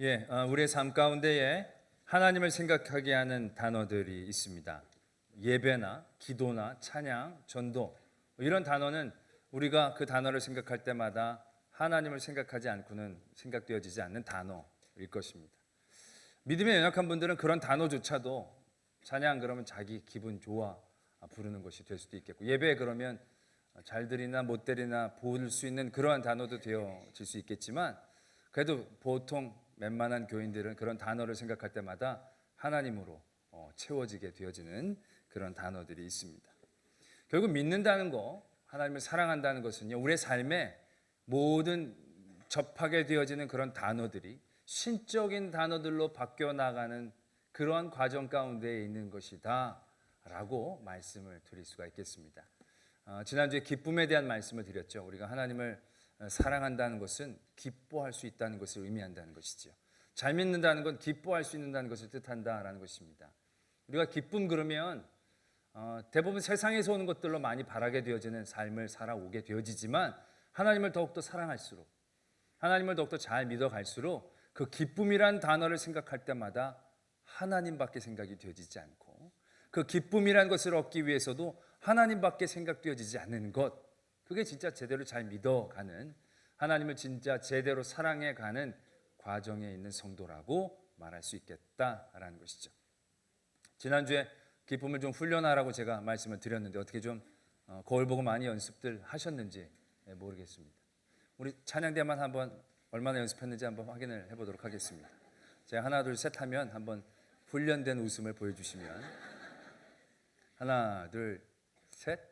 우리의 삶 가운데에 하나님을 생각하게 하는 단어들이 있습니다. 예배나 기도나 찬양, 전도, 이런 단어는 우리가 그 단어를 생각할 때마다 하나님을 생각하지 않고는 생각되어지지 않는 단어일 것입니다. 믿음에 연약한 분들은 그런 단어조차도 찬양 그러면 자기 기분 좋아 부르는 것이 될 수도 있겠고, 예배 그러면 잘 드리나 못 드리나 볼 수 있는 그러한 단어도 되어질 수 있겠지만, 그래도 보통 웬만한 교인들은 그런 단어를 생각할 때마다 하나님으로 채워지게 되어지는 그런 단어들이 있습니다. 결국 믿는다는 거, 하나님을 사랑한다는 것은요, 우리의 삶에 모든 접하게 되어지는 그런 단어들이 신적인 단어들로 바뀌어 나가는 그러한 과정 가운데 있는 것이다 라고 말씀을 드릴 수가 있겠습니다. 지난주에 기쁨에 대한 말씀을 드렸죠. 우리가 하나님을 사랑한다는 것은 기뻐할 수 있다는 것을 의미한다는 것이죠. 잘 믿는다는 건 기뻐할 수 있다는 것을 뜻한다라는 것입니다. 우리가 기쁨 그러면 대부분 세상에서 오는 것들로 많이 바라게 되어지는 삶을 살아오게 되어지지만, 하나님을 더욱더 사랑할수록, 하나님을 더욱더 잘 믿어갈수록 그 기쁨이란 단어를 생각할 때마다 하나님밖에 생각이 되어지지 않고, 그 기쁨이란 것을 얻기 위해서도 하나님밖에 생각되어지지 않는 것, 그게 진짜 제대로 잘 믿어가는, 하나님을 진짜 제대로 사랑해가는 과정에 있는 성도라고 말할 수 있겠다라는 것이죠. 지난주에 기쁨을 좀 훈련하라고 제가 말씀을 드렸는데 어떻게 좀 거울 보고 많이 연습들 하셨는지 모르겠습니다. 우리 찬양대만 한번 얼마나 연습했는지 한번 확인을 해보도록 하겠습니다. 제가 하나 둘 셋 하면 한번 훈련된 웃음을 보여주시면, 하나 둘 셋.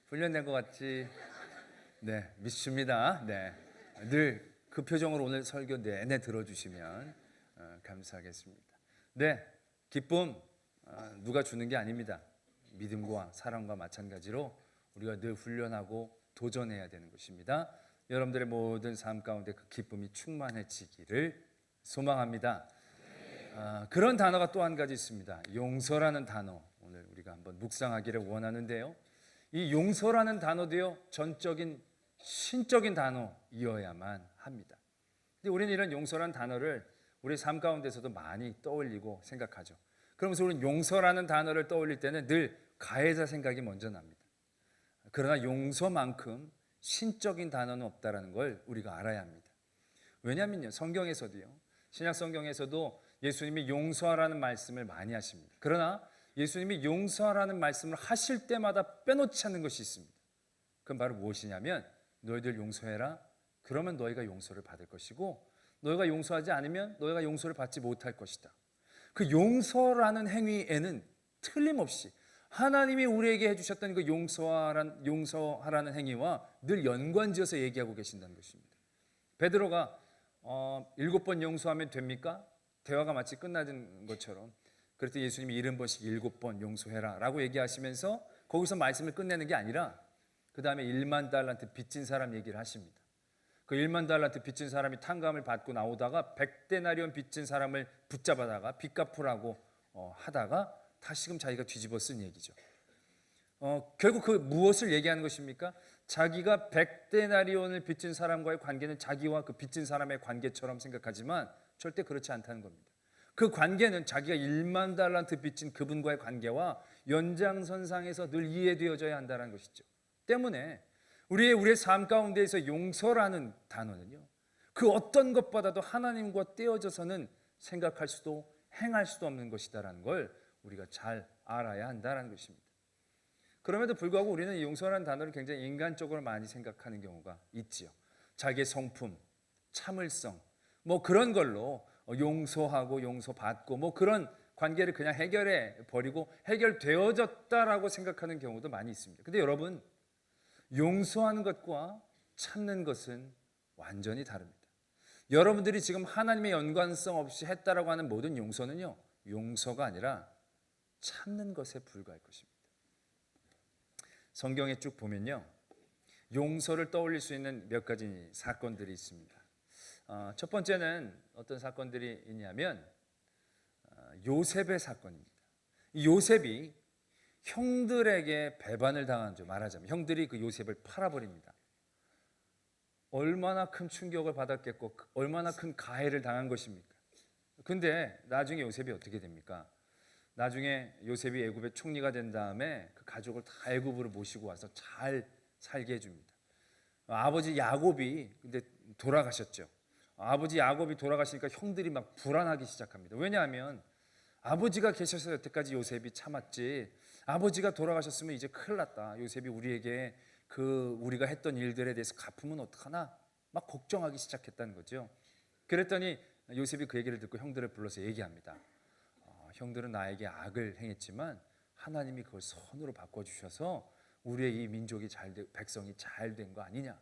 훈련된 것 같지? 네, 믿습니다. 네, 늘 그 표정으로 오늘 설교 내내 들어주시면 감사하겠습니다. 네, 기쁨 누가 주는 게 아닙니다. 믿음과 사랑과 마찬가지로 우리가 늘 훈련하고 도전해야 되는 것입니다. 여러분들의 모든 삶 가운데 그 기쁨이 충만해지기를 소망합니다. 그런 단어가 또 한 가지 있습니다. 용서라는 단어, 오늘 우리가 한번 묵상하기를 원하는데요, 이 용서라는 단어도요, 전적인 신적인 단어이어야만 합니다. 근데 우리는 이런 용서라는 단어를 우리 삶 가운데서도 많이 떠올리고 생각하죠. 그러면서 우리는 용서라는 단어를 떠올릴 때는 늘 가해자 생각이 먼저 납니다. 그러나 용서만큼 신적인 단어는 없다는 걸 우리가 알아야 합니다. 왜냐하면요, 성경에서도요, 신약 성경에서도 예수님이 용서하라는 말씀을 많이 하십니다. 그러나 예수님이 용서하라는 말씀을 하실 때마다 빼놓지 않는 것이 있습니다. 그건 바로 무엇이냐면, 너희들 용서해라, 그러면 너희가 용서를 받을 것이고, 너희가 용서하지 않으면 너희가 용서를 받지 못할 것이다. 그 용서라는 행위에는 틀림없이 하나님이 우리에게 해주셨던 그 용서하라는 행위와 늘 연관지어서 얘기하고 계신다는 것입니다. 베드로가 7번 용서하면 됩니까? 대화가 마치 끝나는 것처럼, 그랬더니 예수님이 70번씩 7번 용서해라 라고 얘기하시면서 거기서 말씀을 끝내는 게 아니라 그 다음에 1만 달란트 빚진 사람 얘기를 하십니다. 그 1만 달란트 빚진 사람이 탕감을 받고 나오다가 100데나리온 빚진 사람을 붙잡아다가 빚 갚으라고 하다가 다시금 자기가 뒤집어 쓴 얘기죠. 결국 그 무엇을 얘기하는 것입니까? 자기가 100데나리온을 빚진 사람과의 관계는 자기와 그 빚진 사람의 관계처럼 생각하지만 절대 그렇지 않다는 겁니다. 그 관계는 자기가 1만 달란트 빚진 그분과의 관계와 연장선상에서 늘 이해되어져야 한다는 것이죠. 때문에 우리의 삶 가운데에서 용서라는 단어는요, 그 어떤 것보다도 하나님과 떼어져서는 생각할 수도 행할 수도 없는 것이다라는 걸 우리가 잘 알아야 한다는 것입니다. 그럼에도 불구하고 우리는 용서라는 단어를 굉장히 인간적으로 많이 생각하는 경우가 있지요. 자기의 성품, 참을성, 그런 걸로 용서하고 용서받고 그런 관계를 그냥 해결해 버리고 해결되어졌다라고 생각하는 경우도 많이 있습니다. 근데 여러분, 용서하는 것과 참는 것은 완전히 다릅니다. 여러분들이 지금 하나님의 연관성 없이 했다라고 하는 모든 용서는요, 용서가 아니라 참는 것에 불과할 것입니다. 성경에 쭉 보면요, 용서를 떠올릴 수 있는 몇 가지 사건들이 있습니다. 첫 번째는 어떤 사건들이 있냐면 요셉의 사건입니다. 이 요셉이 형들에게 배반을 당한 줄 말하자면 형들이 그 요셉을 팔아버립니다. 얼마나 큰 충격을 받았겠고 얼마나 큰 가해를 당한 것입니까? 근데 나중에 요셉이 어떻게 됩니까? 나중에 요셉이 애굽의 총리가 된 다음에 그 가족을 다 애굽으로 모시고 와서 잘 살게 해줍니다. 아버지 야곱이 근데 돌아가셨죠. 아버지 야곱이 돌아가시니까 형들이 막 불안하기 시작합니다. 왜냐하면 아버지가 계셔서 여태까지 요셉이 참았지, 아버지가 돌아가셨으면 이제 큰일 났다, 요셉이 우리에게 우리가 했던 일들에 대해서 갚으면 어떡하나 막 걱정하기 시작했다는 거죠. 그랬더니 요셉이 그 얘기를 듣고 형들을 불러서 얘기합니다. 형들은 나에게 악을 행했지만 하나님이 그걸 선으로 바꿔주셔서 우리의 이 민족이 백성이 잘 된 거 아니냐.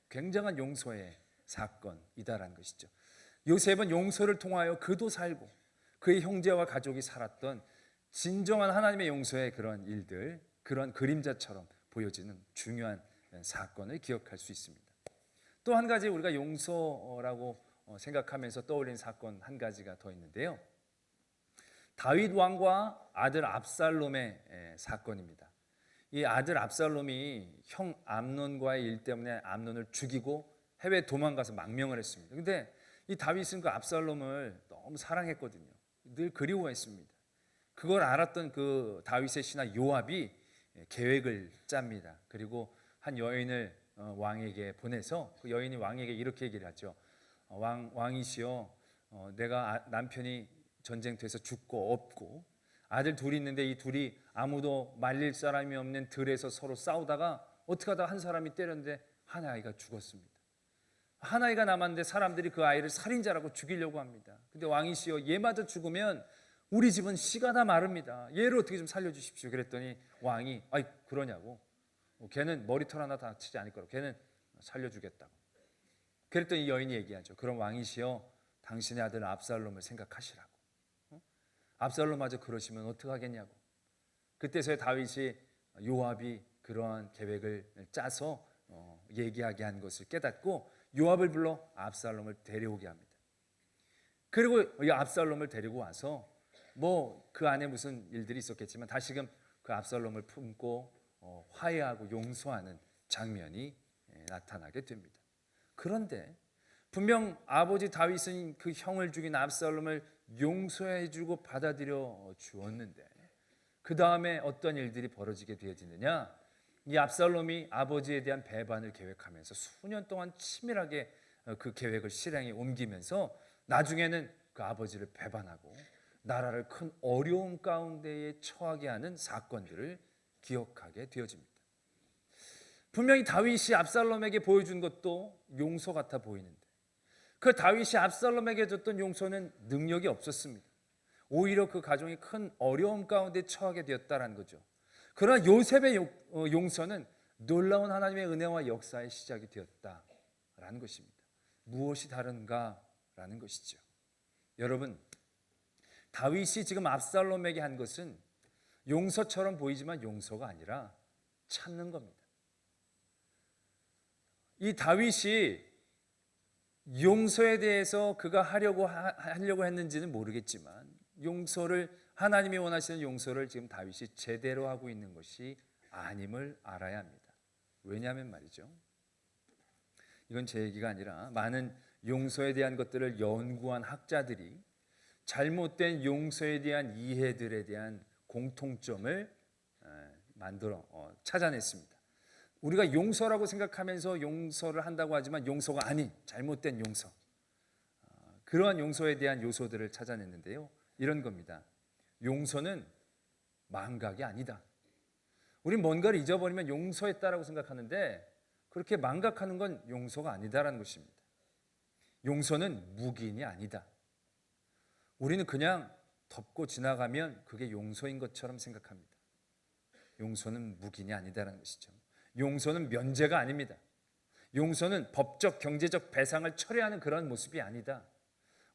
굉장한 용서의 사건이다라는 것이죠. 요셉은 용서를 통하여 그도 살고 그의 형제와 가족이 살았던 진정한 하나님의 용서의 그런 일들, 그런 그림자처럼 보여지는 중요한 사건을 기억할 수 있습니다. 또 한 가지 우리가 용서라고 생각하면서 떠올린 사건 한 가지가 더 있는데요. 다윗 왕과 아들 압살롬의 사건입니다. 이 아들 압살롬이 형 암논과의 일 때문에 암논을 죽이고 해외 도망가서 망명을 했습니다. 근데 이 다윗은 그 압살롬을 너무 사랑했거든요. 늘 그리워했습니다. 그걸 알았던 그 다윗의 신하 요압이 계획을 짭니다. 그리고 한 여인을 왕에게 보내서 그 여인이 왕에게 이렇게 얘기를 하죠. 왕이시여, 내가 남편이 전쟁터에서 죽고 없고 아들 둘이 있는데 이 둘이 아무도 말릴 사람이 없는 들에서 서로 싸우다가 어떻게 하다 한 사람이 때렸는데 한 아이가 죽었습니다. 한 아이가 남았는데 사람들이 그 아이를 살인자라고 죽이려고 합니다. 근데 왕이시여, 얘마저 죽으면 우리 집은 씨가 다 마릅니다. 얘를 어떻게 좀 살려주십시오. 그랬더니 왕이 아이 그러냐고, 걔는 머리털 하나 다치지 않을 거라고, 걔는 살려주겠다고. 그랬더니 여인이 얘기하죠. 그럼 왕이시여, 당신의 아들 압살롬을 생각하시라고. 압살롬마저 그러시면 어떡하겠냐고. 그때서야 다윗이 요압이 그러한 계획을 짜서 얘기하게 한 것을 깨닫고 요압을 불러 압살롬을 데려오게 합니다. 그리고 이 압살롬을 데리고 와서 뭐 그 안에 무슨 일들이 있었겠지만 다시금 그 압살롬을 품고 화해하고 용서하는 장면이 나타나게 됩니다. 그런데 분명 아버지 다윗은 그 형을 죽인 압살롬을 용서해주고 받아들여 주었는데 그 다음에 어떤 일들이 벌어지게 되어지느냐. 이 압살롬이 아버지에 대한 배반을 계획하면서 수년 동안 치밀하게 그 계획을 실행에 옮기면서 나중에는 그 아버지를 배반하고 나라를 큰 어려움 가운데에 처하게 하는 사건들을 기억하게 되어집니다. 분명히 다윗이 압살롬에게 보여준 것도 용서 같아 보이는데 그 다윗이 압살롬에게 줬던 용서는 능력이 없었습니다. 오히려 그 가정이 큰 어려움 가운데 처하게 되었다는 거죠. 그러나 요셉의 용서는 놀라운 하나님의 은혜와 역사의 시작이 되었다라는 것입니다. 무엇이 다른가라는 것이죠. 여러분, 다윗이 지금 압살롬에게 한 것은 용서처럼 보이지만 용서가 아니라 참는 겁니다. 이 다윗이 용서에 대해서 그가 하려고 했는지는 모르겠지만 용서를, 하나님이 원하시는 용서를 지금 다윗이 제대로 하고 있는 것이 아님을 알아야 합니다. 왜냐하면 말이죠, 이건 제 얘기가 아니라 많은 용서에 대한 것들을 연구한 학자들이 잘못된 용서에 대한 이해들에 대한 공통점을 찾아냈습니다. 우리가 용서라고 생각하면서 용서를 한다고 하지만 용서가 아닌 잘못된 용서, 그러한 용서에 대한 요소들을 찾아냈는데요. 이런 겁니다. 용서는 망각이 아니다. 우린 뭔가를 잊어버리면 용서했다라고 생각하는데 그렇게 망각하는 건 용서가 아니다라는 것입니다. 용서는 묵인이 아니다. 우리는 그냥 덮고 지나가면 그게 용서인 것처럼 생각합니다. 용서는 묵인이 아니다라는 것이죠. 용서는 면제가 아닙니다. 용서는 법적, 경제적 배상을 철회하는 그런 모습이 아니다.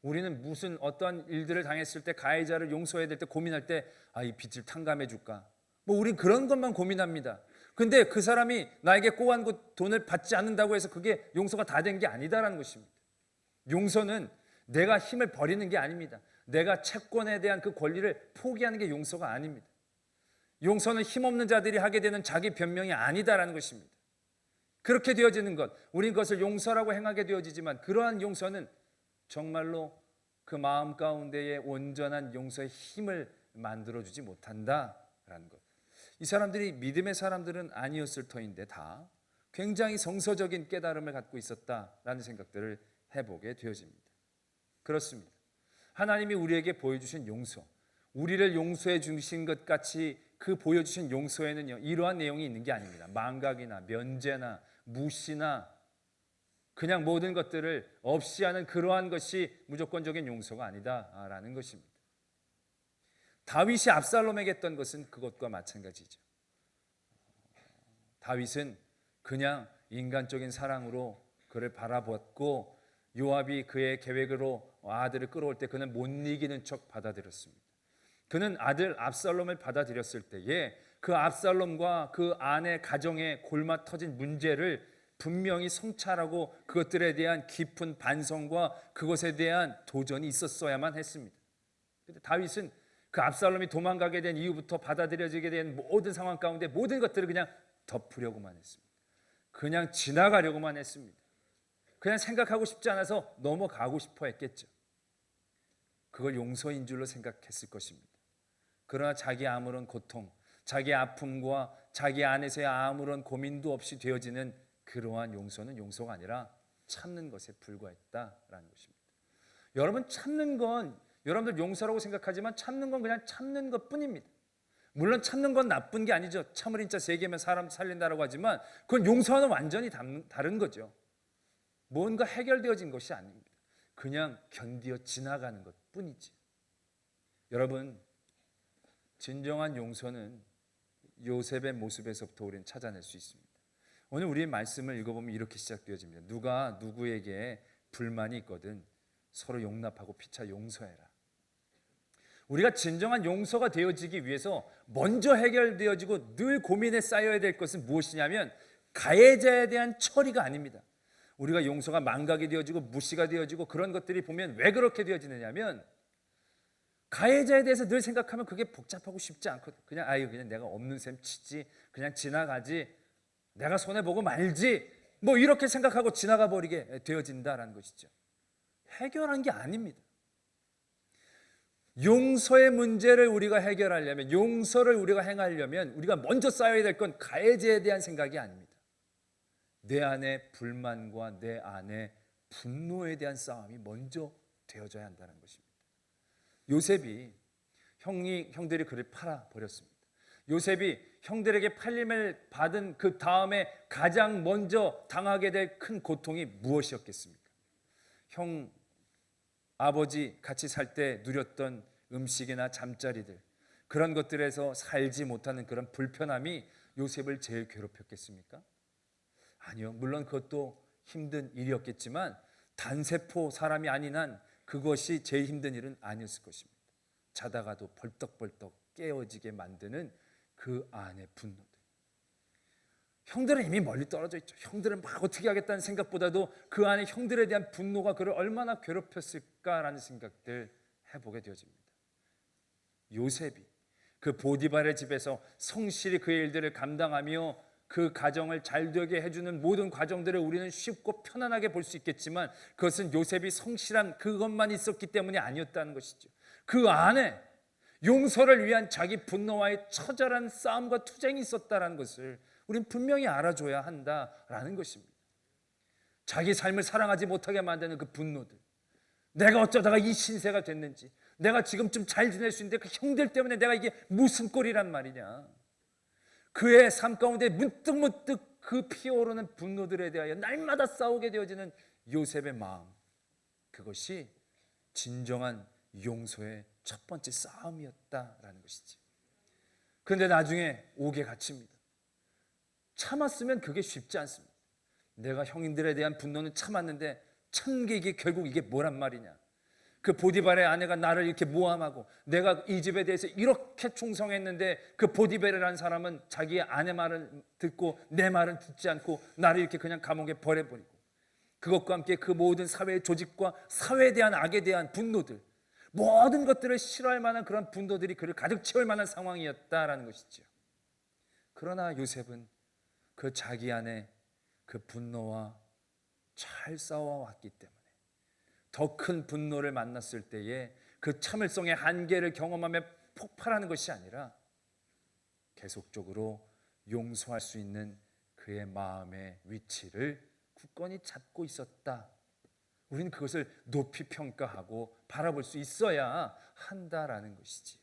우리는 무슨 어떠한 일들을 당했을 때 가해자를 용서해야 될 때 고민할 때 이 빚을 탕감해 줄까? 우린 그런 것만 고민합니다. 근데 그 사람이 나에게 꼬안 그 돈을 받지 않는다고 해서 그게 용서가 다 된 게 아니다라는 것입니다. 용서는 내가 힘을 버리는 게 아닙니다. 내가 채권에 대한 그 권리를 포기하는 게 용서가 아닙니다. 용서는 힘없는 자들이 하게 되는 자기 변명이 아니다라는 것입니다. 그렇게 되어지는 것, 우린 그것을 용서라고 행하게 되어지지만 그러한 용서는 정말로 그 마음 가운데에 온전한 용서의 힘을 만들어주지 못한다라는 것. 이 사람들이 믿음의 사람들은 아니었을 터인데 다 굉장히 성서적인 깨달음을 갖고 있었다라는 생각들을 해보게 되어집니다. 그렇습니다. 하나님이 우리에게 보여주신 용서, 우리를 용서해 주신 것 같이 그 보여주신 용서에는요, 이러한 내용이 있는 게 아닙니다. 망각이나 면제나 무시나 그냥 모든 것들을 없이 하는 그러한 것이 무조건적인 용서가 아니다라는 것입니다. 다윗이 압살롬에게 했던 것은 그것과 마찬가지죠. 다윗은 그냥 인간적인 사랑으로 그를 바라봤고 요압이 그의 계획으로 아들을 끌어올 때 그는 못 이기는 척 받아들였습니다. 그는 아들 압살롬을 받아들였을 때에 그 압살롬과 그 아내 가정에 골마 터진 문제를 분명히 성찰하고 그것들에 대한 깊은 반성과 그것에 대한 도전이 있었어야만 했습니다. 그런데 다윗은 그 압살롬이 도망가게 된 이후부터 받아들여지게 된 모든 상황 가운데 모든 것들을 그냥 덮으려고만 했습니다. 그냥 지나가려고만 했습니다. 그냥 생각하고 싶지 않아서 넘어가고 싶어 했겠죠. 그걸 용서인 줄로 생각했을 것입니다. 그러나 자기 아무런 고통, 자기 아픔과 자기 안에서의 아무런 고민도 없이 되어지는 그러한 용서는 용서가 아니라 참는 것에 불과했다라는 것입니다. 여러분, 참는 건 여러분들 용서라고 생각하지만 참는 건 그냥 참는 것뿐입니다. 물론 참는 건 나쁜 게 아니죠. 참을 인자 3개면 사람 살린다라고 하지만 그건 용서와는 완전히 다른 거죠. 뭔가 해결되어진 것이 아닙니다. 그냥 견디어 지나가는 것뿐이지. 여러분, 진정한 용서는 요셉의 모습에서부터 우리는 찾아낼 수 있습니다. 오늘 우리의 말씀을 읽어보면 이렇게 시작되어집니다. 누가 누구에게 불만이 있거든 서로 용납하고 피차 용서해라. 우리가 진정한 용서가 되어지기 위해서 먼저 해결되어지고 늘 고민에 쌓여야 될 것은 무엇이냐면 가해자에 대한 처리가 아닙니다. 우리가 용서가 망각이 되어지고 무시가 되어지고 그런 것들이 보면 왜 그렇게 되어지느냐면 가해자에 대해서 늘 생각하면 그게 복잡하고 쉽지 않거든. 그냥 그냥 내가 없는 셈 치지, 그냥 지나가지, 내가 손해보고 말지, 뭐 이렇게 생각하고 지나가 버리게 되어진다라는 것이죠. 해결한 게 아닙니다. 용서의 문제를 우리가 해결하려면, 용서를 우리가 행하려면 우리가 먼저 쌓아야 될 건 가해자에 대한 생각이 아닙니다. 내 안에 불만과 내 안에 분노에 대한 싸움이 먼저 되어져야 한다는 것입니다. 요셉이 형들이 그를 팔아버렸습니다. 요셉이 형들에게 팔림을 받은 그 다음에 가장 먼저 당하게 될 큰 고통이 무엇이었겠습니까? 형 아버지 같이 살 때 누렸던 음식이나 잠자리들, 그런 것들에서 살지 못하는 그런 불편함이 요셉을 제일 괴롭혔겠습니까? 아니요. 물론 그것도 힘든 일이었겠지만 단세포 사람이 아닌 한 그것이 제일 힘든 일은 아니었을 것입니다. 자다가도 벌떡벌떡 깨어지게 만드는 그 안의 분노들. 형들은 이미 멀리 떨어져 있죠. 형들은 막 어떻게 하겠다는 생각보다도 그 안에 형들에 대한 분노가 그를 얼마나 괴롭혔을까라는 생각들 해보게 되어집니다. 요셉이 그 보디발의 집에서 성실히 그의 일들을 감당하며 그 가정을 잘되게 해주는 모든 과정들을 우리는 쉽고 편안하게 볼 수 있겠지만 그것은 요셉이 성실한 그것만 있었기 때문이 아니었다는 것이죠. 그 안에 용서를 위한 자기 분노와의 처절한 싸움과 투쟁이 있었다는 것을 우리는 분명히 알아줘야 한다라는 것입니다. 자기 삶을 사랑하지 못하게 만드는 그 분노들, 내가 어쩌다가 이 신세가 됐는지, 내가 지금쯤 잘 지낼 수 있는데 그 형들 때문에 내가 이게 무슨 꼴이란 말이냐, 그의 삶 가운데 문득문득 그 피어오르는 분노들에 대하여 날마다 싸우게 되어지는 요셉의 마음, 그것이 진정한 용서의 첫 번째 싸움이었다라는 것이지. 그런데 나중에 옥에 갇힙니다. 참았으면 그게 쉽지 않습니다. 내가 형님들에 대한 분노는 참았는데 참는 게 이게 결국 이게 뭐란 말이냐. 그 보디발의 아내가 나를 이렇게 모함하고 내가 이 집에 대해서 이렇게 충성했는데 그 보디발이라는 사람은 자기의 아내 말을 듣고 내 말은 듣지 않고 나를 이렇게 그냥 감옥에 버려버리고, 그것과 함께 그 모든 사회의 조직과 사회에 대한 악에 대한 분노들, 모든 것들을 싫어할 만한 그런 분노들이 그를 가득 채울 만한 상황이었다라는 것이죠. 그러나 요셉은 그 자기 안에 그 분노와 잘 싸워왔기 때문에 더 큰 분노를 만났을 때에 그 참을성의 한계를 경험하며 폭발하는 것이 아니라 계속적으로 용서할 수 있는 그의 마음의 위치를 굳건히 잡고 있었다. 우리는 그것을 높이 평가하고 바라볼 수 있어야 한다라는 것이지.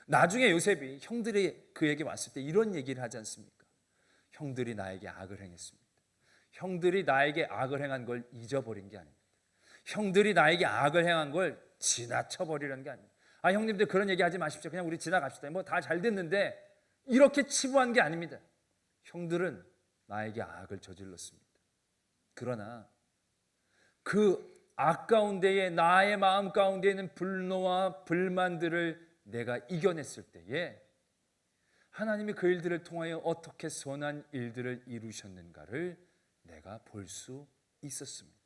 나중에 요셉이 형들이 그에게 왔을 때 이런 얘기를 하지 않습니까? 형들이 나에게 악을 행했습니다. 형들이 나에게 악을 행한 걸 잊어버린 게 아닙니다. 형들이 나에게 악을 행한 걸 지나쳐버리라는 게 아닙니다. 아, 형님들 그런 얘기 하지 마십시오. 그냥 우리 지나갑시다. 뭐 다 잘 됐는데 이렇게 치부한 게 아닙니다. 형들은 나에게 악을 저질렀습니다. 그러나 그 악 가운데에 나의 마음 가운데 있는 분노와 불만들을 내가 이겨냈을 때에 하나님이 그 일들을 통하여 어떻게 선한 일들을 이루셨는가를 내가 볼 수 있었습니다.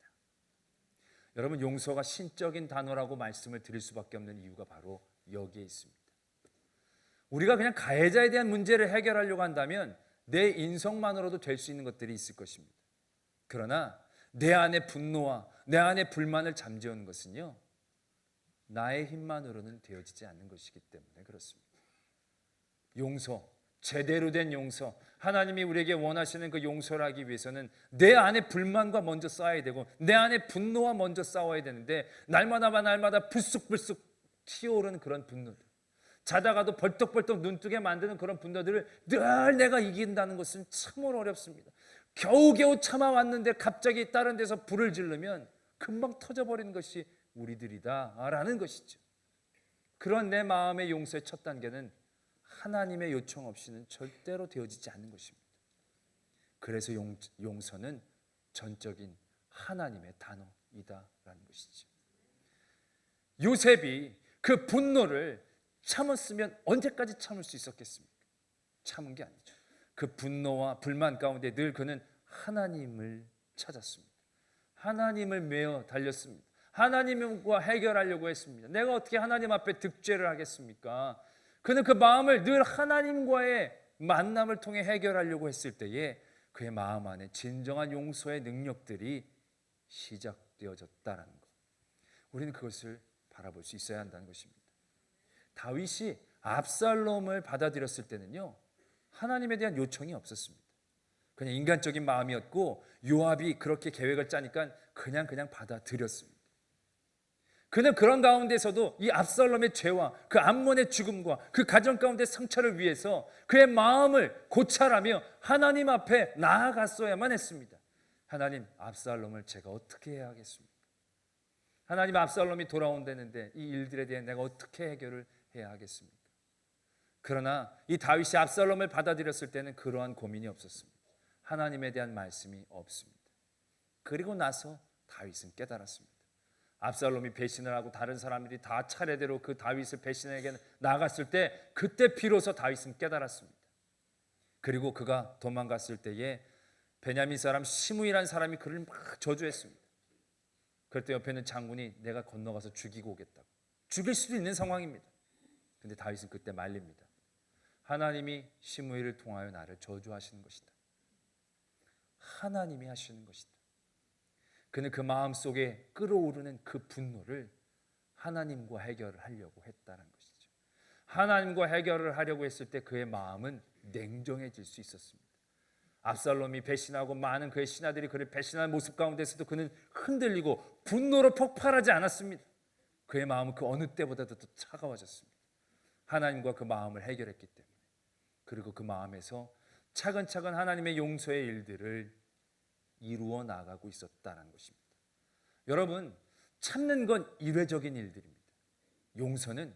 여러분, 용서가 신적인 단어라고 말씀을 드릴 수밖에 없는 이유가 바로 여기에 있습니다. 우리가 그냥 가해자에 대한 문제를 해결하려고 한다면 내 인성만으로도 될 수 있는 것들이 있을 것입니다. 그러나 내 안의 분노와 내 안의 불만을 잠재우는 것은요, 나의 힘만으로는 되어지지 않는 것이기 때문에 그렇습니다. 용서, 제대로 된 용서, 하나님이 우리에게 원하시는 그 용서를 하기 위해서는 내 안에 불만과 먼저 싸워야 되고 내 안에 분노와 먼저 싸워야 되는데, 날마다 불쑥불쑥 튀어오르는 그런 분노들, 자다가도 벌떡벌떡 눈뜨게 만드는 그런 분노들을 늘 내가 이긴다는 것은 참으로 어렵습니다. 겨우겨우 참아왔는데 갑자기 다른 데서 불을 지르면 금방 터져버리는 것이 우리들이다라는 것이죠. 그런 내 마음의 용서의 첫 단계는 하나님의 요청 없이는 절대로 되어지지 않는 것입니다. 그래서 용서는 전적인 하나님의 단어이다라는 것이죠. 요셉이 그 분노를 참았으면 언제까지 참을 수 있었겠습니까? 참은 게 아니죠. 그 분노와 불만 가운데 늘 그는 하나님을 찾았습니다. 하나님을 메어 달렸습니다. 하나님과 해결하려고 했습니다. 내가 어떻게 하나님 앞에 득죄를 하겠습니까? 그는 그 마음을 늘 하나님과의 만남을 통해 해결하려고 했을 때에 그의 마음 안에 진정한 용서의 능력들이 시작되어졌다는 것, 우리는 그것을 바라볼 수 있어야 한다는 것입니다. 다윗이 압살롬을 받아들였을 때는요, 하나님에 대한 요청이 없었습니다. 그냥 인간적인 마음이었고 요압이 그렇게 계획을 짜니까 그냥 받아들였습니다. 그는 그런 가운데서도 이 압살롬의 죄와 그 암몬의 죽음과 그 가정 가운데 상처를 위해서 그의 마음을 고찰하며 하나님 앞에 나아갔어야만 했습니다. 하나님, 압살롬을 제가 어떻게 해야 하겠습니까? 하나님, 압살롬이 돌아온다는데 이 일들에 대해 내가 어떻게 해결을 해야 하겠습니까? 그러나 이 다윗이 압살롬을 받아들였을 때는 그러한 고민이 없었습니다. 하나님에 대한 말씀이 없습니다. 그리고 나서 다윗은 깨달았습니다. 압살롬이 배신을 하고 다른 사람들이 다 차례대로 그 다윗을 배신에게 나갔을 때, 그때 비로소 다윗은 깨달았습니다. 그리고 그가 도망갔을 때에 베냐민 사람 시므이라는 사람이 그를 막 저주했습니다. 그럴 때 옆에 있는 장군이 내가 건너가서 죽이고 오겠다고, 죽일 수도 있는 상황입니다. 근데 다윗은 그때 말립니다. 하나님이 시므이를 통하여 나를 저주하시는 것이다. 하나님이 하시는 것이다. 그는 그 마음속에 끓어오르는 그 분노를 하나님과 해결을 하려고 했다는 것이죠. 하나님과 해결을 하려고 했을 때 그의 마음은 냉정해질 수 있었습니다. 압살롬이 배신하고 많은 그의 신하들이 그를 배신하는 모습 가운데서도 그는 흔들리고 분노로 폭발하지 않았습니다. 그의 마음은 그 어느 때보다도 더 차가워졌습니다. 하나님과 그 마음을 해결했기 때문에. 그리고 그 마음에서 차근차근 하나님의 용서의 일들을 이루어 나가고 있었다는 것입니다. 여러분, 참는 건 일회적인 일들입니다. 용서는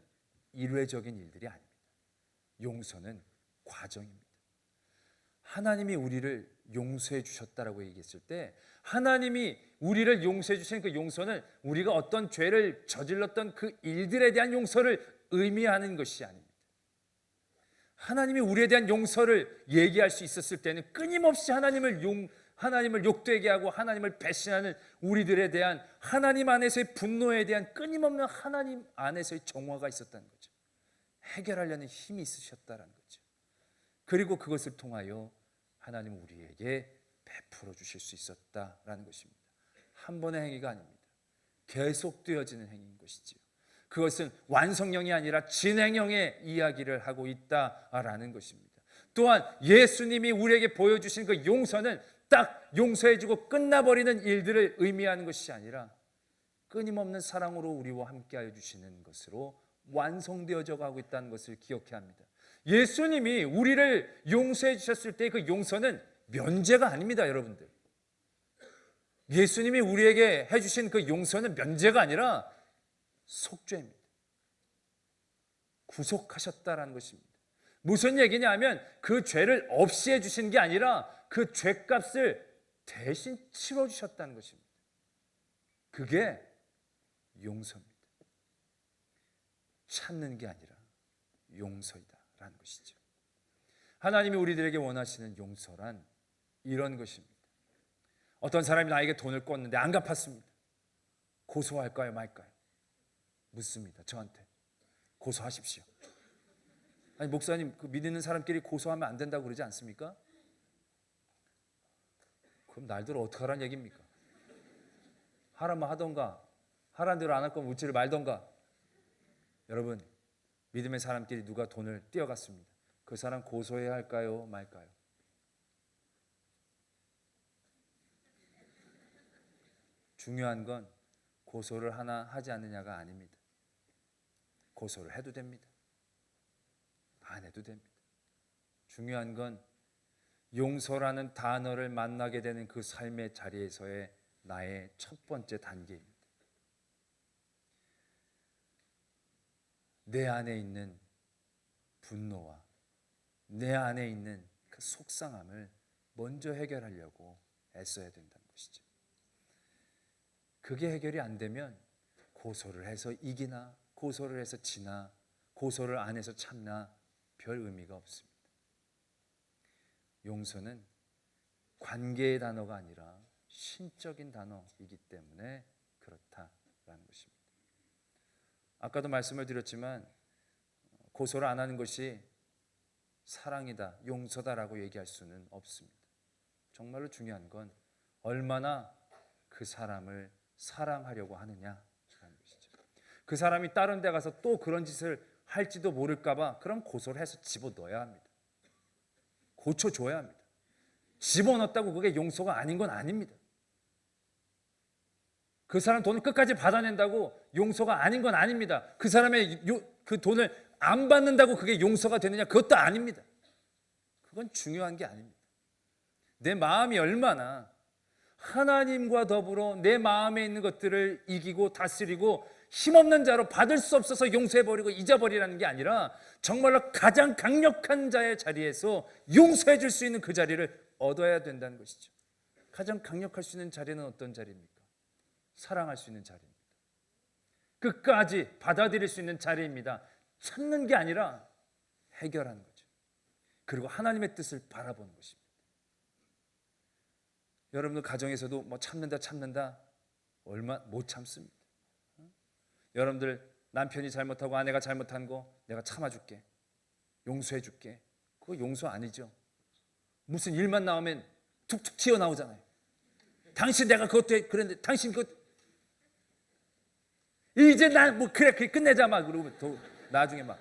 일회적인 일들이 아닙니다. 용서는 과정입니다. 하나님이 우리를 용서해 주셨다라고 얘기했을 때, 하나님이 우리를 용서해 주신 그 용서는 우리가 어떤 죄를 저질렀던 그 일들에 대한 용서를 의미하는 것이 아닙니다. 하나님이 우리에 대한 용서를 얘기할 수 있었을 때는 끊임없이 하나님을 욕되게 하고 하나님을 배신하는 우리들에 대한 하나님 안에서의 분노에 대한 끊임없는 하나님 안에서의 정화가 있었다는 거죠. 해결하려는 힘이 있으셨다는 거죠. 그리고 그것을 통하여 하나님은 우리에게 베풀어 주실 수 있었다라는 것입니다. 한 번의 행위가 아닙니다. 계속되어지는 행위인 것이지요. 그것은 완성형이 아니라 진행형의 이야기를 하고 있다라는 것입니다. 또한 예수님이 우리에게 보여주신 그 용서는 딱 용서해주고 끝나버리는 일들을 의미하는 것이 아니라 끊임없는 사랑으로 우리와 함께하여 주시는 것으로 완성되어져 가고 있다는 것을 기억해야 합니다. 예수님이 우리를 용서해 주셨을 때 그 용서는 면제가 아닙니다, 여러분들. 예수님이 우리에게 해주신 그 용서는 면제가 아니라 속죄입니다. 구속하셨다라는 것입니다. 무슨 얘기냐면 그 죄를 없이 해주신 게 아니라 그 죄값을 대신 치러주셨다는 것입니다. 그게 용서입니다. 참는 게 아니라 용서이다라는 것이죠. 하나님이 우리들에게 원하시는 용서란 이런 것입니다. 어떤 사람이 나에게 돈을 꿨는데 안 갚았습니다. 고소할까요 말까요? 묻습니다. 저한테. 고소하십시오. 아니 목사님, 그 믿는 사람끼리 고소하면 안 된다고 그러지 않습니까? 그럼 날들은 어떻게 하라는 얘기입니까? 하라면 하던가, 하라는 대로 안 할 거면 웃지를 말던가. 여러분, 믿음의 사람끼리 누가 돈을 떼어갔습니다. 그 사람 고소해야 할까요 말까요? 중요한 건 고소를 하나 하지 않느냐가 아닙니다. 고소를 해도 됩니다. 안 해도 됩니다. 중요한 건 용서라는 단어를 만나게 되는 그 삶의 자리에서의 나의 첫 번째 단계입니다. 내 안에 있는 분노와 내 안에 있는 그 속상함을 먼저 해결하려고 애써야 된다는 것이죠. 그게 해결이 안 되면 고소를 해서 이기나 고소를 해서 지나 고소를 안 해서 참나 별 의미가 없습니다. 용서는 관계의 단어가 아니라 신적인 단어이기 때문에 그렇다라는 것입니다. 아까도 말씀을 드렸지만 고소를 안 하는 것이 사랑이다, 용서다라고 얘기할 수는 없습니다. 정말로 중요한 건 얼마나 그 사람을 사랑하려고 하느냐라는 것이죠. 그 사람이 다른 데 가서 또 그런 짓을 할지도 모를까 봐 그럼 고소를 해서 집어넣어야 합니다. 고쳐줘야 합니다. 집어넣었다고 그게 용서가 아닌 건 아닙니다. 그 사람 돈을 끝까지 받아낸다고 용서가 아닌 건 아닙니다. 그 사람의 그 돈을 안 받는다고 그게 용서가 되느냐? 그것도 아닙니다. 그건 중요한 게 아닙니다. 내 마음이 얼마나 하나님과 더불어 내 마음에 있는 것들을 이기고 다스리고 힘없는 자로 받을 수 없어서 용서해버리고 잊어버리라는 게 아니라 정말로 가장 강력한 자의 자리에서 용서해 줄 수 있는 그 자리를 얻어야 된다는 것이죠. 가장 강력할 수 있는 자리는 어떤 자리입니까? 사랑할 수 있는 자리입니다. 끝까지 받아들일 수 있는 자리입니다. 참는 게 아니라 해결하는 거죠. 그리고 하나님의 뜻을 바라보는 것입니다. 여러분들 가정에서도 뭐 참는다 얼마 못 참습니다. 여러분들 남편이 잘못하고 아내가 잘못한 거 내가 참아줄게, 용서해줄게. 그거 용서 아니죠. 무슨 일만 나오면 툭툭 튀어나오잖아요. 당신 내가 그것도 그랬는데 당신 그것 이제 난 뭐 그래 끝내자 막 그러고 또 나중에 막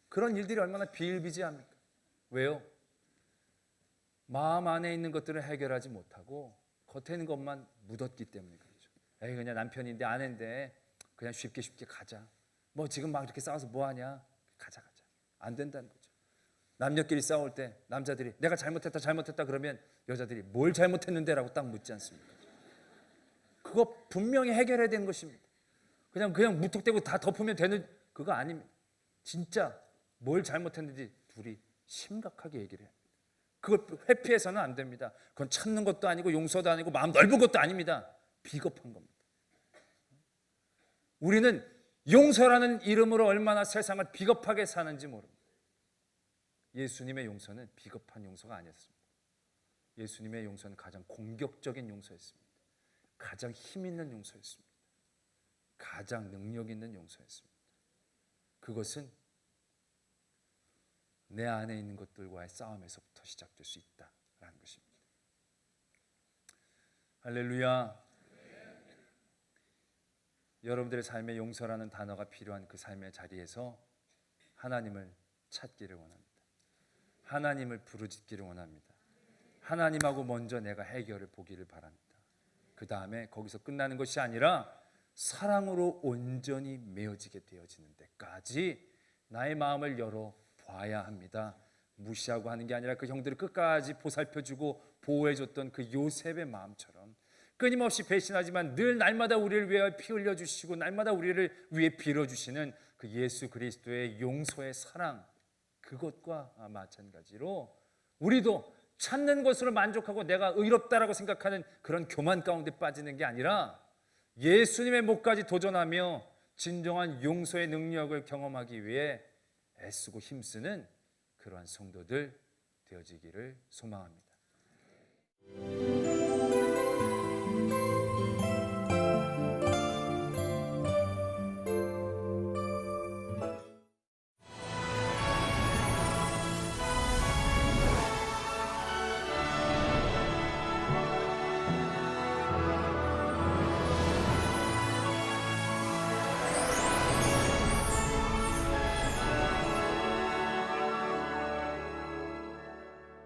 그런 일들이 얼마나 비일비재합니까? 왜요? 마음 안에 있는 것들을 해결하지 못하고 겉에 있는 것만 묻었기 때문에 그렇죠. 에이 그냥 남편인데 아내인데 그냥 쉽게 가자. 뭐 지금 막 이렇게 싸워서 뭐하냐? 가자. 안 된다는 거죠. 남녀끼리 싸울 때 남자들이 내가 잘못했다 그러면 여자들이 뭘 잘못했는데라고 딱 묻지 않습니까? 그거 분명히 해결해야 되는 것입니다. 그냥 무턱대고 다 덮으면 되는 그거 아닙니다. 진짜 뭘 잘못했는지 둘이 심각하게 얘기를 해요. 그걸 회피해서는 안 됩니다. 그건 참는 것도 아니고 용서도 아니고 마음 넓은 것도 아닙니다. 비겁한 겁니다. 우리는 용서라는 이름으로 얼마나 세상을 비겁하게 사는지 모릅니다. 예수님의 용서는 비겁한 용서가 아니었습니다. 예수님의 용서는 가장 공격적인 용서였습니다. 가장 힘 있는 용서였습니다. 가장 능력 있는 용서였습니다. 그것은 내 안에 있는 것들과의 싸움에서부터 시작될 수 있다라는 것입니다. 할렐루야. 여러분들의 삶에 용서라는 단어가 필요한 그 삶의 자리에서 하나님을 찾기를 원합니다. 하나님을 부르짖기를 원합니다. 하나님하고 먼저 내가 해결을 보기를 바랍니다. 그 다음에 거기서 끝나는 것이 아니라 사랑으로 온전히 메어지게 되어지는 데까지 나의 마음을 열어봐야 합니다. 무시하고 하는 게 아니라 그 형들을 끝까지 보살펴주고 보호해줬던 그 요셉의 마음처럼 끊임없이 배신하지만 늘 날마다 우리를 위해 피 흘려주시고 날마다 우리를 위해 빌어주시는 그 예수 그리스도의 용서의 사랑, 그것과 마찬가지로 우리도 찾는 것으로 만족하고 내가 의롭다라고 생각하는 그런 교만 가운데 빠지는 게 아니라 예수님의 목까지 도전하며 진정한 용서의 능력을 경험하기 위해 애쓰고 힘쓰는 그러한 성도들 되어지기를 소망합니다.